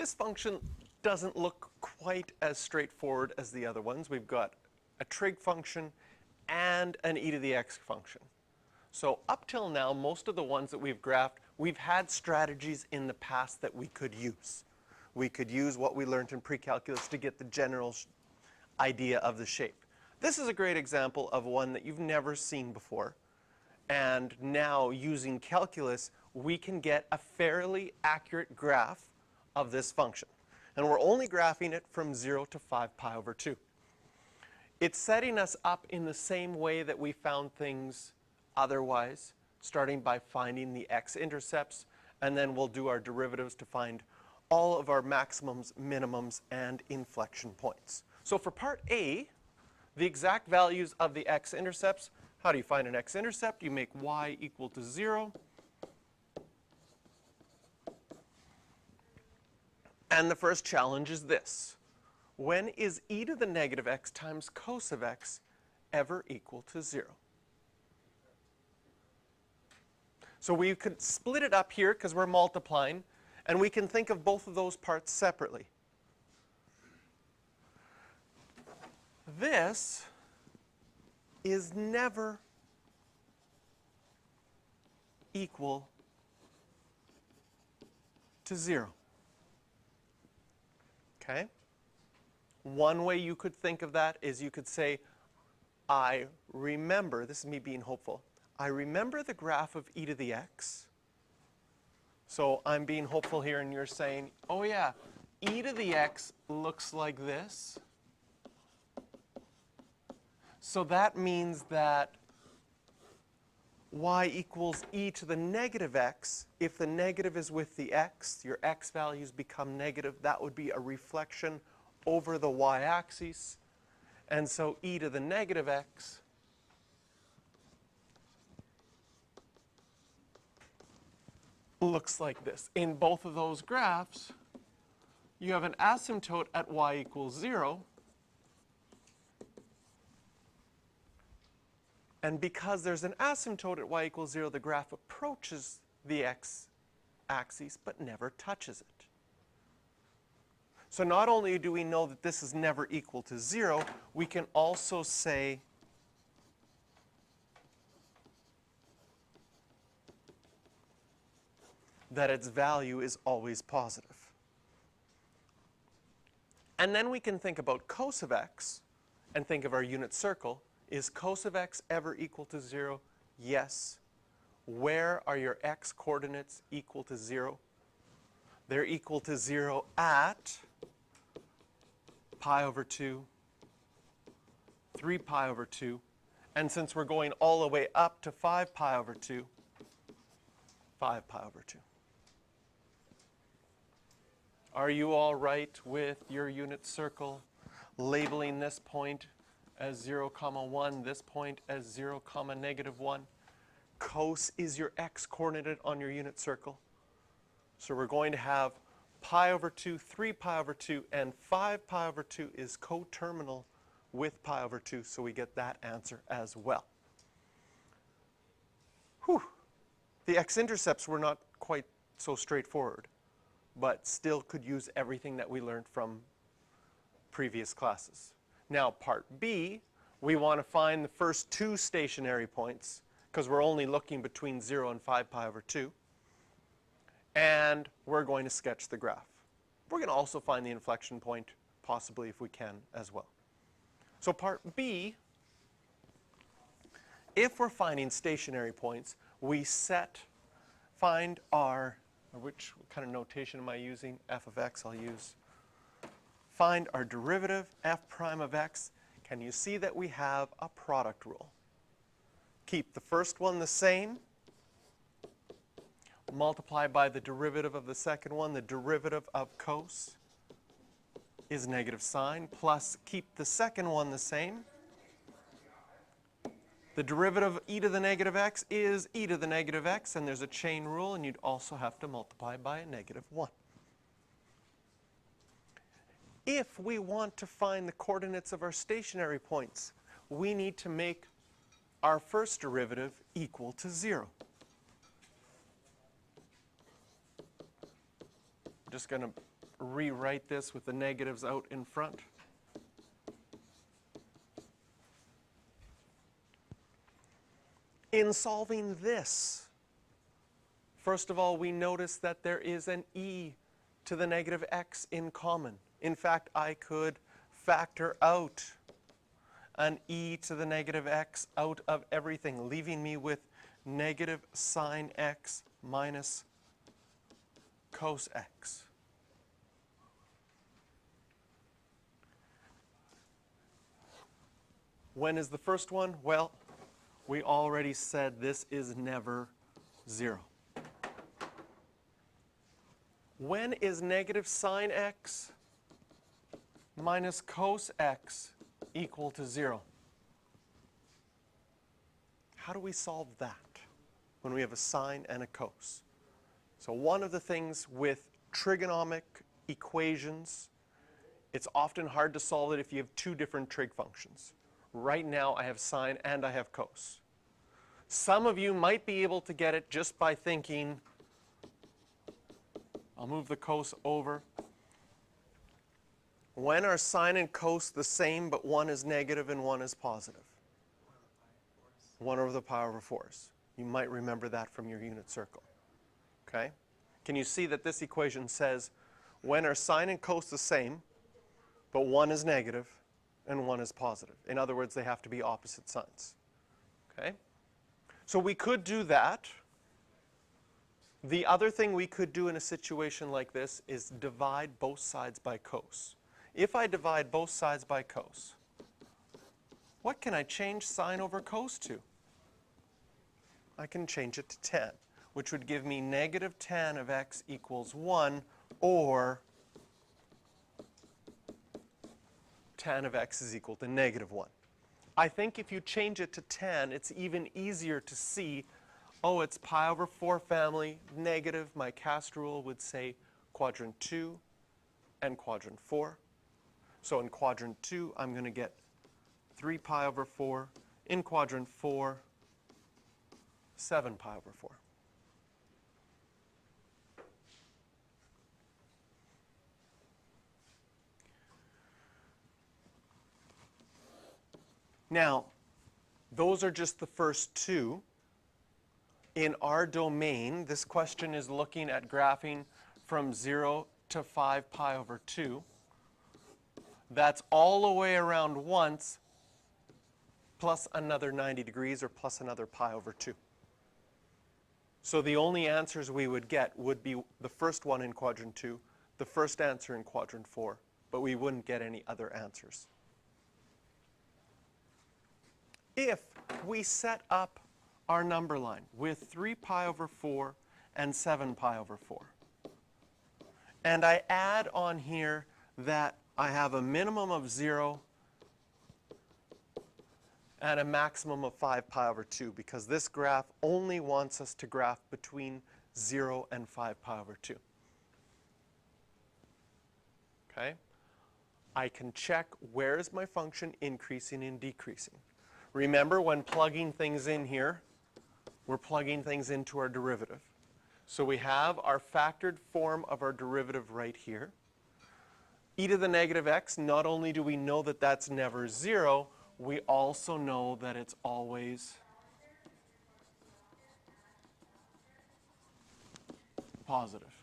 this function doesn't look quite as straightforward as the other ones. We've got a trig function and an e to the x function. So up till now, most of the ones that we've graphed, we've had strategies in the past that we could use. We could use what we learned in pre-calculus to get the general idea of the shape. This is a great example of one that you've never seen before. And now, using calculus, we can get a fairly accurate graph of this function. And we're only graphing it from 0 to 5 pi over 2. It's setting us up in the same way that we found things otherwise, starting by finding the x-intercepts, and then we'll do our derivatives to find all of our maximums, minimums, and inflection points. So for part A, the exact values of the x-intercepts, how do you find an x-intercept? You make y equal to 0. And the first challenge is this. When is e to the negative x times cos of x ever equal to 0? So we could split it up here because we're multiplying, and we can think of both of those parts separately. This is never equal to 0. Okay? One way you could think of that is you could say, I remember, this is me being hopeful, I remember the graph of e to the x. So I'm being hopeful here, and you're saying, oh yeah, e to the x looks like this. So that means that y equals e to the negative x. If the negative is with the x, your x values become negative. That would be a reflection over the y-axis. And so e to the negative x looks like this. In both of those graphs, you have an asymptote at y equals 0. And because there's an asymptote at y equals 0, the graph approaches the x-axis but never touches it. So not only do we know that this is never equal to 0, we can also say that its value is always positive. And then we can think about cos of x and think of our unit circle. Is cos of x ever equal to 0? Yes. Where are your x coordinates equal to 0? They're equal to 0 at pi over 2, 3 pi over 2, and since we're going all the way up to 5 pi over 2, 5 pi over 2. Are you all right with your unit circle labeling this point as 0, 1, this point as 0, negative 1? Cos is your x coordinate on your unit circle. So we're going to have pi over 2, 3 pi over 2, and 5 pi over 2 is coterminal with pi over 2, so we get that answer as well. Whew. The x-intercepts were not quite so straightforward, but still could use everything that we learned from previous classes. Now, part B, we want to find the first two stationary points, because we're only looking between 0 and 5 pi over 2. And we're going to sketch the graph. We're going to also find the inflection point, possibly if we can as well. So part B, if we're finding stationary points, we find our, which kind of notation am I using? F of x I'll use. Find our derivative, f prime of x. Can you see that we have a product rule? Keep the first one the same. Multiply by the derivative of the second one. The derivative of cos is negative sine, plus keep the second one the same. The derivative of e to the negative x is e to the negative x, and there's a chain rule, and you'd also have to multiply by a negative 1. If we want to find the coordinates of our stationary points, we need to make our first derivative equal to 0. I'm just going to rewrite this with the negatives out in front. In solving this, first of all, we notice that there is an e to the negative x in common. In fact, I could factor out an e to the negative x out of everything, leaving me with negative sine x minus cos x. When is the first one? Well, we already said this is never 0. When is negative sine x minus cos x equal to 0? How do we solve that when we have a sine and a cos? So one of the things with trigonomic equations, it's often hard to solve it if you have two different trig functions. Right now I have sine and I have cos. Some of you might be able to get it just by thinking, I'll move the cos over. When are sine and cos the same, but one is negative and one is positive? 1 over the pi over 4s. You might remember that from your unit circle. Okay? Can you see that this equation says, when are sine and cos the same, but one is negative and one is positive? In other words, they have to be opposite signs. Okay? So we could do that. The other thing we could do in a situation like this is divide both sides by cos. If I divide both sides by cos, what can I change sine over cos to? I can change it to tan, which would give me negative tan of x equals 1, or tan of x is equal to negative 1. I think if you change it to tan, it's even easier to see, oh, it's pi over 4 family, negative. My cast rule would say quadrant 2 and quadrant 4. So in quadrant 2, I'm going to get 3 pi over 4. In quadrant 4, 7 pi over 4. Now, those are just the first two. In our domain, this question is looking at graphing from 0 to 5 pi over 2. That's all the way around once, plus another 90 degrees, or plus another pi over 2. So the only answers we would get would be the first one in quadrant 2, the first answer in quadrant 4, but we wouldn't get any other answers. If we set up our number line with 3 pi over 4 and 7 pi over 4, and I add on here that I have a minimum of 0 and a maximum of 5 pi over 2, because this graph only wants us to graph between 0 and 5 pi over 2. Okay? I can check where is my function increasing and decreasing. Remember, when plugging things in here, we're plugging things into our derivative. So we have our factored form of our derivative right here. E to the negative x, not only do we know that that's never 0, we also know that it's always positive.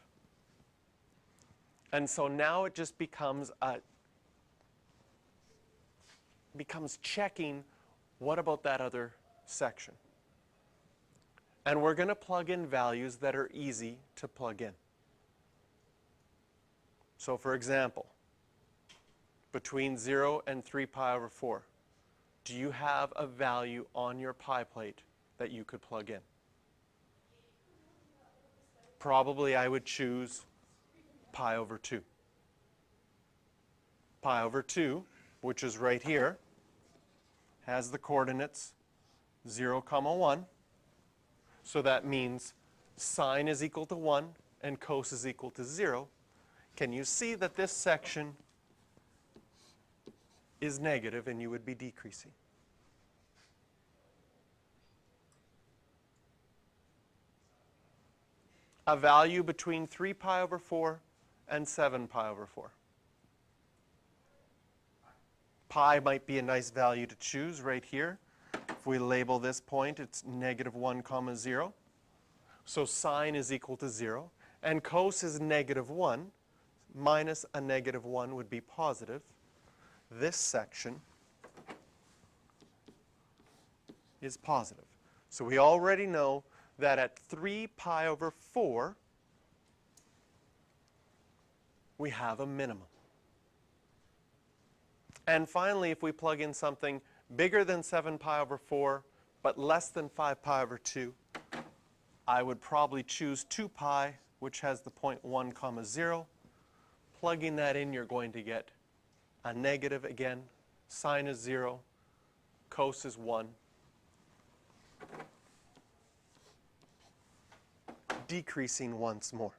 And so now it just becomes checking, what about that other section? And we're going to plug in values that are easy to plug in. So for example, between 0 and 3 pi over 4, do you have a value on your pi plate that you could plug in? Probably I would choose pi over 2. Pi over 2, which is right here, has the coordinates 0, 1. So that means sine is equal to 1 and cos is equal to 0. Can you see that this section is negative and you would be decreasing? A value between 3 pi over 4 and 7 pi over 4. Pi might be a nice value to choose right here. If we label this point, it's -1, 0. So sine is equal to 0. And cos is -1. Minus a -1 would be positive. This section is positive. So we already know that at 3 pi over 4, we have a minimum. And finally, if we plug in something bigger than 7 pi over 4, but less than 5 pi over 2, I would probably choose 2 pi, which has the point 1, 0. Plugging that in, you're going to get a negative again. Sine is 0. Cos is 1. Decreasing once more.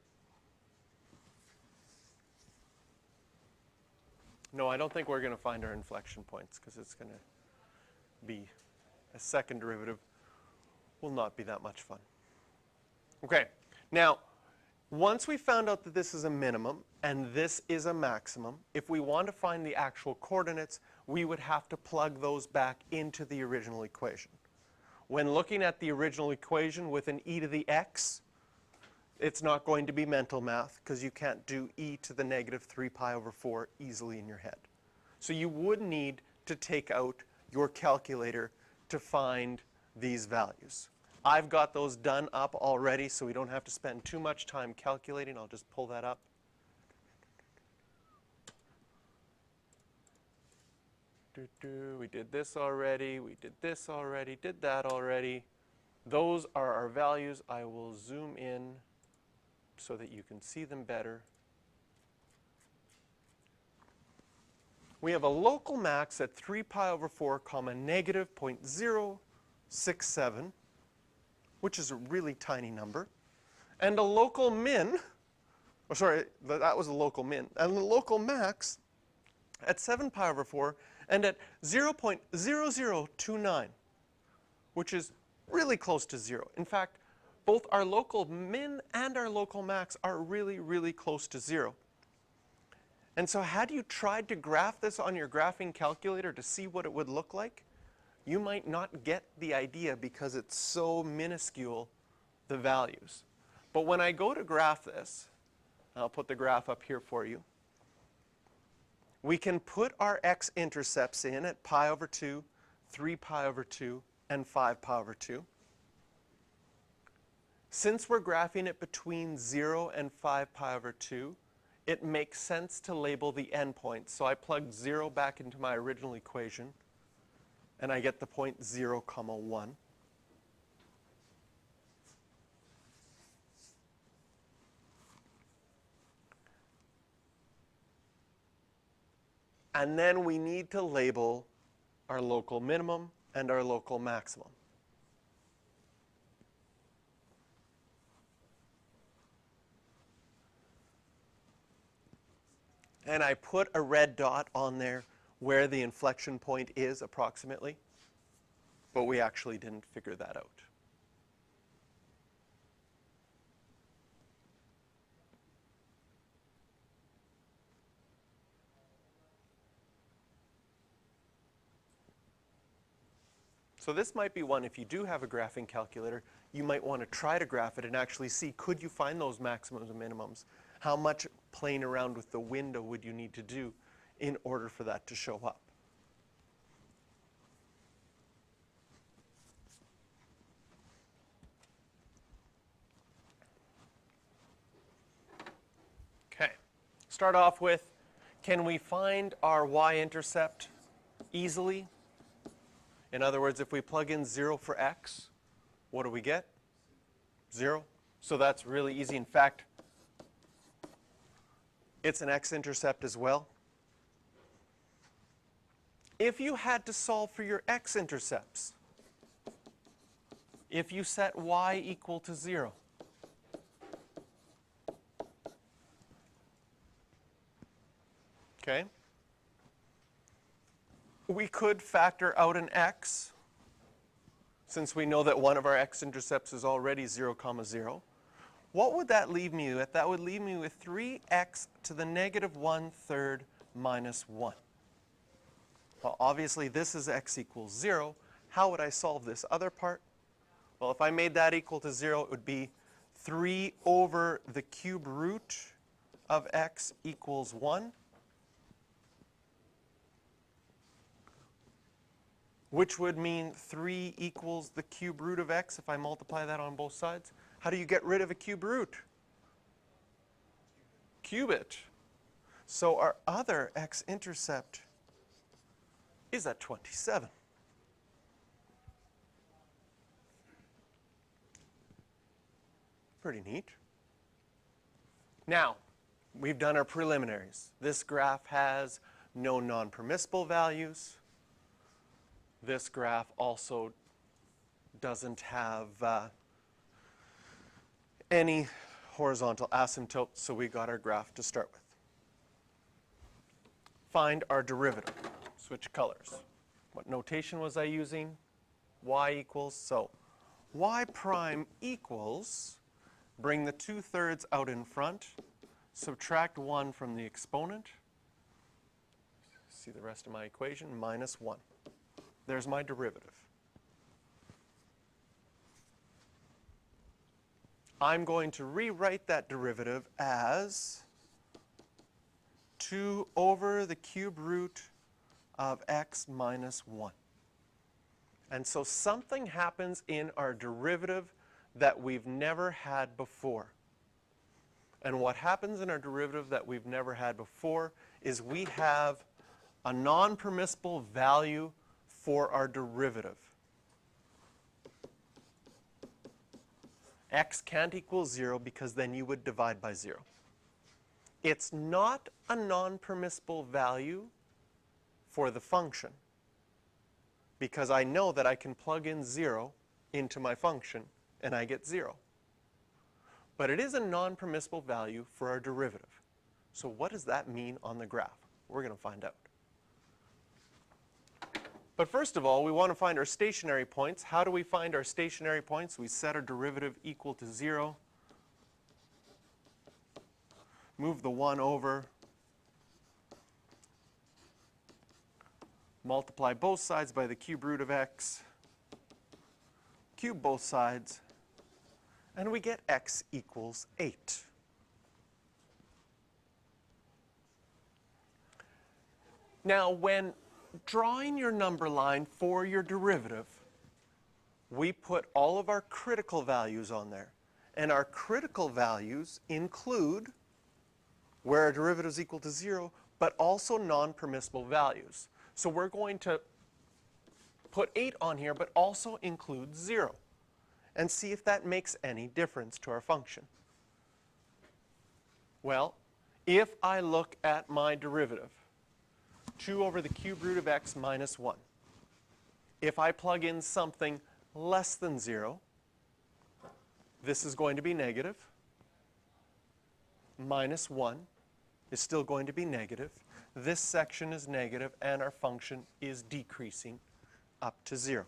No, I don't think we're going to find our inflection points because it's going to be a second derivative. Will not be that much fun. Okay, now once we found out that this is a minimum and this is a maximum, if we want to find the actual coordinates, we would have to plug those back into the original equation. When looking at the original equation with an e to the x, it's not going to be mental math because you can't do e to the -3 pi over 4 easily in your head. So you would need to take out your calculator to find these values. I've got those done up already, so we don't have to spend too much time calculating. I'll just pull that up. We did this already. We did this already. Did that already. Those are our values. I will zoom in so that you can see them better. We have a local max at 3 pi over 4, -0.067, which is a really tiny number, and a local min, that was a local min, and the local max at 7 pi over 4 and at 0.0029, which is really close to 0. In fact, both our local min and our local max are really, really close to 0. And so had you tried to graph this on your graphing calculator to see what it would look like, you might not get the idea because it's so minuscule, the values. But when I go to graph this, I'll put the graph up here for you, we can put our x-intercepts in at pi over 2, 3 pi over 2, and 5 pi over 2. Since we're graphing it between 0 and 5 pi over 2, it makes sense to label the endpoints. So I plugged 0 back into my original equation, and I get the point 0, 1. And then we need to label our local minimum and our local maximum. And I put a red dot on there where the inflection point is approximately, but we actually didn't figure that out. So this might be one, if you do have a graphing calculator, you might want to try to graph it and actually see, could you find those maximums and minimums? How much playing around with the window would you need to do in order for that to show up? Okay, start off with, can we find our y-intercept easily? In other words, if we plug in 0 for x, what do we get? 0. So that's really easy. In fact, it's an x-intercept as well. If you had to solve for your x-intercepts, if you set y equal to 0, okay, we could factor out an x, since we know that one of our x-intercepts is already 0, 0. what would that leave me with? That would leave me with 3x to the negative 1/3 minus 1. Well, obviously, this is x equals 0. How would I solve this other part? Well, if I made that equal to 0, it would be 3 over the cube root of x equals 1, which would mean 3 equals the cube root of x if I multiply that on both sides. How do you get rid of a cube root? Cube it. So our other x-intercept is at 27. Pretty neat. Now, we've done our preliminaries. This graph has no non-permissible values. This graph also doesn't have any horizontal asymptote, so we got our graph to start with. Find our derivative. Switch colors. What notation was I using? Y equals, so y prime equals, bring the 2/3 out in front, subtract 1 from the exponent, see the rest of my equation, minus 1. There's my derivative. I'm going to rewrite that derivative as 2 over the cube root of x minus 1. And so something happens in our derivative that we've never had before. And what happens in our derivative that we've never had before is we have a non-permissible value for our derivative. X can't equal 0 because then you would divide by 0. It's not a non-permissible value for the function because I know that I can plug in 0 into my function and I get 0. But it is a non-permissible value for our derivative. So what does that mean on the graph? We're going to find out. But first of all, we want to find our stationary points. How do we find our stationary points? We set our derivative equal to 0. Move the 1 over. Multiply both sides by the cube root of x. Cube both sides. And we get x equals 8. Now, when drawing your number line for your derivative, we put all of our critical values on there. And our critical values include where our derivative is equal to 0, but also non-permissible values. So we're going to put 8 on here, but also include 0. And see if that makes any difference to our function. Well, if I look at my derivative, 2 over the cube root of x minus 1. If I plug in something less than 0, this is going to be negative. Minus 1 is still going to be negative. This section is negative, and our function is decreasing up to 0.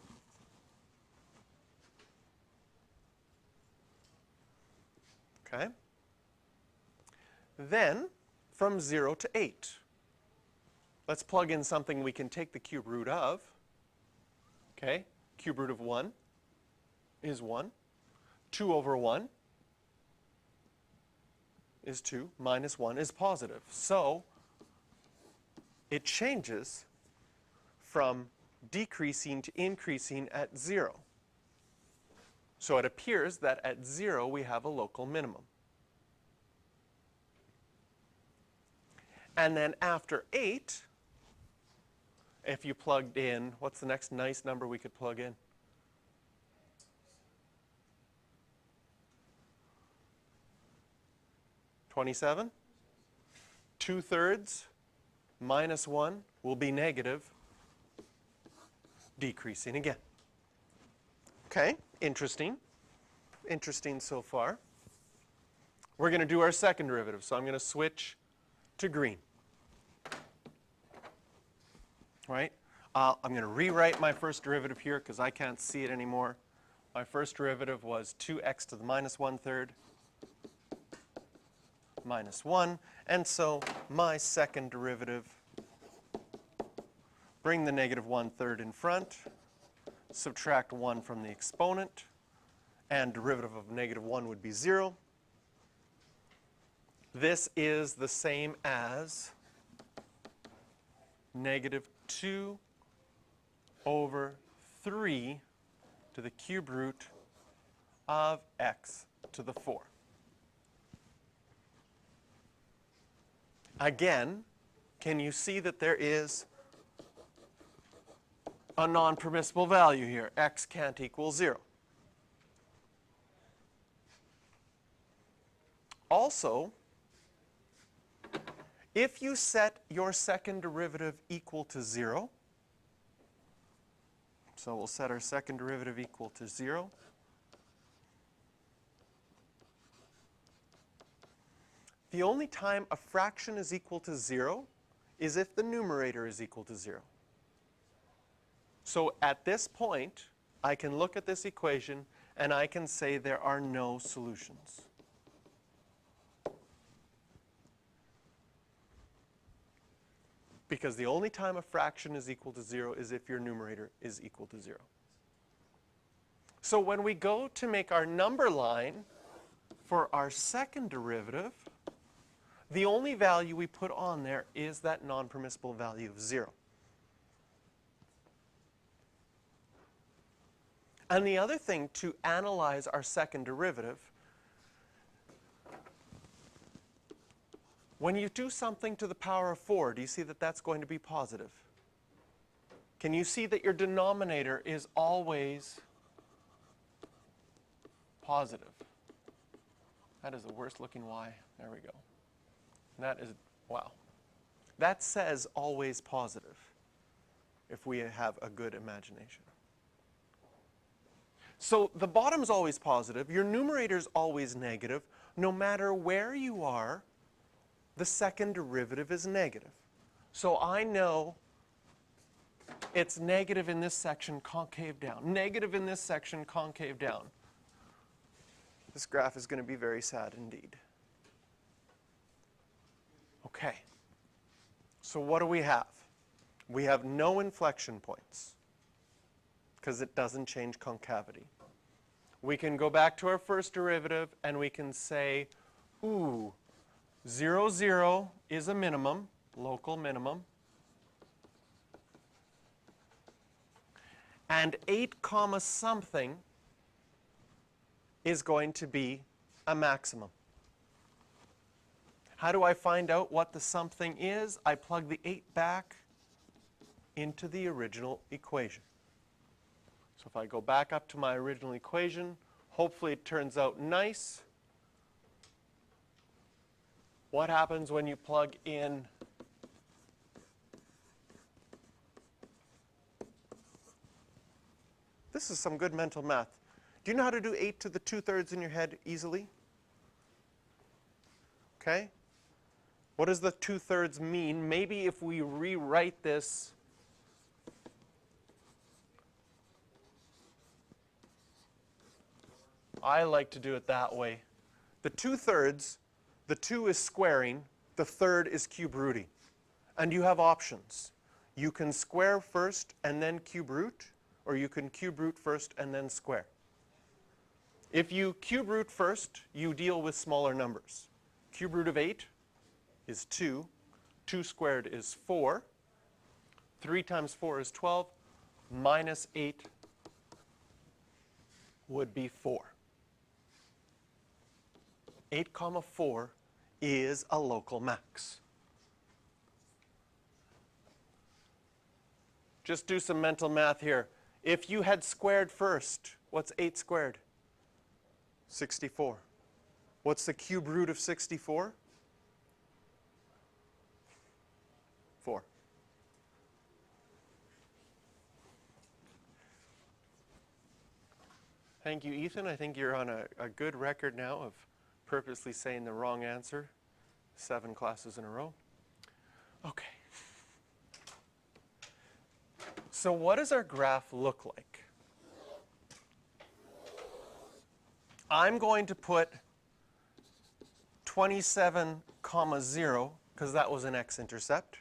Okay? Then, from 0 to 8. Let's plug in something we can take the cube root of. Okay? Cube root of 1 is 1. 2 over 1 is 2. Minus 1 is positive. So, it changes from decreasing to increasing at 0. So it appears that at 0 we have a local minimum. And then after 8, if you plugged in, what's the next nice number we could plug in? $27? 2/3 minus 1 will be negative, decreasing again. Okay, interesting. Interesting so far. We're going to do our second derivative, so I'm going to switch to green. Right? I'm going to rewrite my first derivative here because I can't see it anymore. My first derivative was 2x to the minus 1/3 minus 1. And so my second derivative, bring the negative 1/3 in front, subtract 1 from the exponent, and derivative of negative 1 would be 0. This is the same as negative 2 over 3 to the cube root of x to the 4. Again, can you see that there is a non-permissible value here? X can't equal 0. Also, if you set your second derivative equal to 0, so we'll set our second derivative equal to 0. The only time a fraction is equal to 0 is if the numerator is equal to 0. So at this point, I can look at this equation and I can say there are no solutions. Because the only time a fraction is equal to 0 is if your numerator is equal to 0. So when we go to make our number line for our second derivative, the only value we put on there is that non-permissible value of 0. And the other thing to analyze our second derivative, when you do something to the power of 4, do you see that that's going to be positive? Can you see that your denominator is always positive? That is the worst looking y. There we go. That is, wow. That says always positive if we have a good imagination. So the bottom's always positive. Your numerator's always negative. No matter where you are, the second derivative is negative. So I know it's negative in this section, concave down. Negative in this section, concave down. This graph is going to be very sad indeed. Okay. So what do we have? We have no inflection points because it doesn't change concavity. We can go back to our first derivative and we can say, ooh, 0, 0 is a minimum, local minimum. And 8 comma something is going to be a maximum. How do I find out what the something is? I plug the 8 back into the original equation. So if I go back up to my original equation, hopefully it turns out nice. What happens when you plug in this is some good mental math. Do you know how to do 8 to the 2/3 in your head easily? Okay? What does the 2/3 mean? Maybe if we rewrite this I like to do it that way. The 2/3, the 2 is squaring, the 1/3 is cube rooting. And you have options. You can square first and then cube root, or you can cube root first and then square. If you cube root first, you deal with smaller numbers. Cube root of 8 is 2. 2 squared is 4. 3 times 4 is 12. Minus 8 would be 4. 8 comma 4 is a local max. Just do some mental math here. If you had squared first, what's 8 squared? 64. What's the cube root of 64? 4. Thank you, Ethan. I think you're on a good record now of purposely saying the wrong answer 7 classes in a row. Okay. So what does our graph look like? I'm going to put 27, 0, because that was an x-intercept.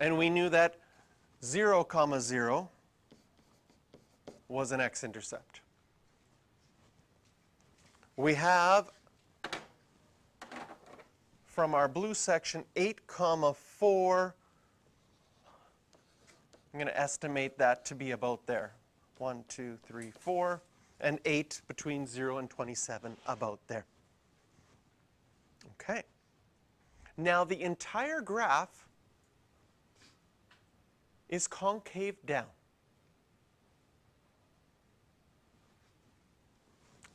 And we knew that 0, 0 was an x-intercept. We have, from our blue section, 8, 4. I'm going to estimate that to be about there. 1, 2, 3, 4. And 8 between 0 and 27, about there. Okay. Now the entire graph is concave down.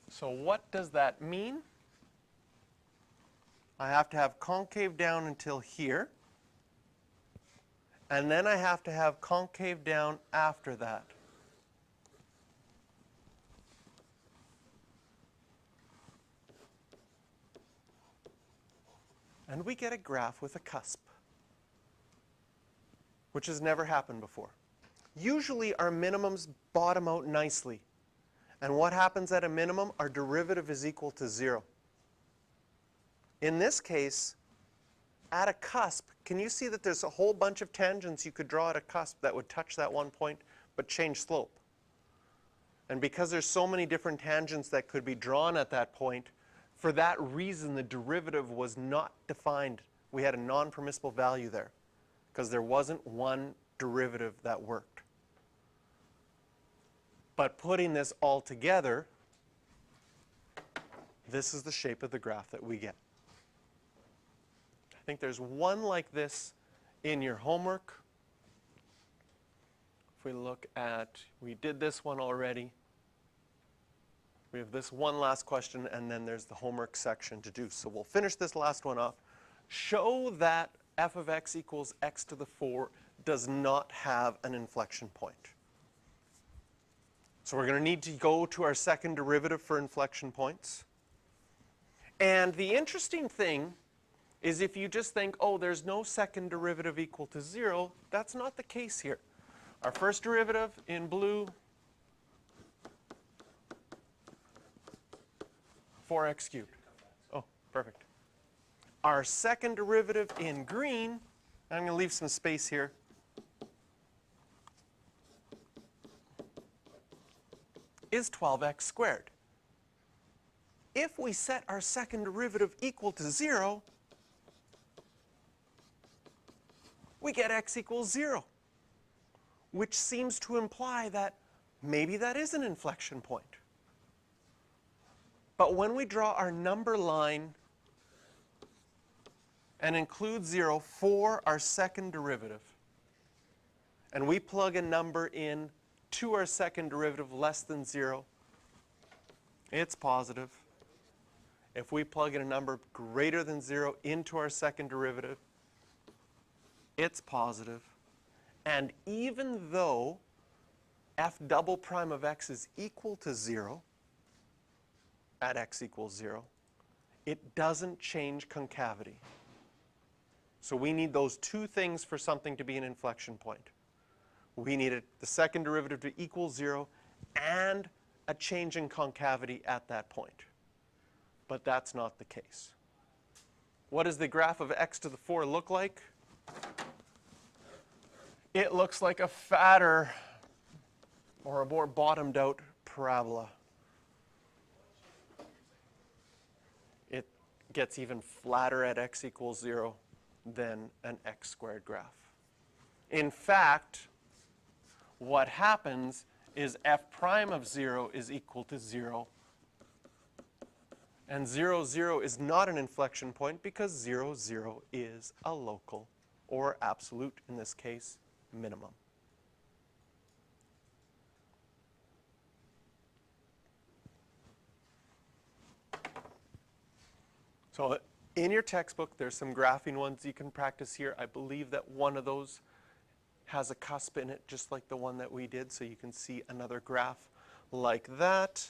So what does that mean? I have to have concave down until here. And then I have to have concave down after that. And we get a graph with a cusp, which has never happened before. Usually our minimums bottom out nicely. And what happens at a minimum? Our derivative is equal to 0. In this case, at a cusp, can you see that there's a whole bunch of tangents you could draw at a cusp that would touch that one point but change slope? And because there's so many different tangents that could be drawn at that point, for that reason the derivative was not defined. We had a non-permissible value there because there wasn't one derivative that worked. But putting this all together, this is the shape of the graph that we get. I think there's one like this in your homework. If we look at, we did this one already. We have this one last question, and then there's the homework section to do. So we'll finish this last one off. Show that f of x equals x to the 4 does not have an inflection point. So we're going to need to go to our second derivative for inflection points. And the interesting thing is if you just think, oh, there's no second derivative equal to 0, that's not the case here. Our first derivative in blue, 4x cubed. Oh, perfect. Our second derivative in green, I'm going to leave some space here, is 12x squared. If we set our second derivative equal to 0, we get x equals 0, which seems to imply that maybe that is an inflection point. But when we draw our number line and include 0 for our second derivative, and we plug a number in to our second derivative less than 0, it's positive. If we plug in a number greater than 0 into our second derivative, it's positive. And even though f double prime of x is equal to 0 at x equals 0, it doesn't change concavity. So we need those two things for something to be an inflection point. We needed the second derivative to equal 0 and a change in concavity at that point. But that's not the case. What does the graph of x to the 4 look like? It looks like a fatter or a more bottomed out parabola. It gets even flatter at x equals 0 than an x squared graph. In fact, what happens is f prime of 0 is equal to 0. And 0, 0 is not an inflection point because 0, 0 is a local, or absolute in this case, minimum. So in your textbook, there's some graphing ones you can practice here. I believe that one of those has a cusp in it, just like the one that we did, so you can see another graph like that.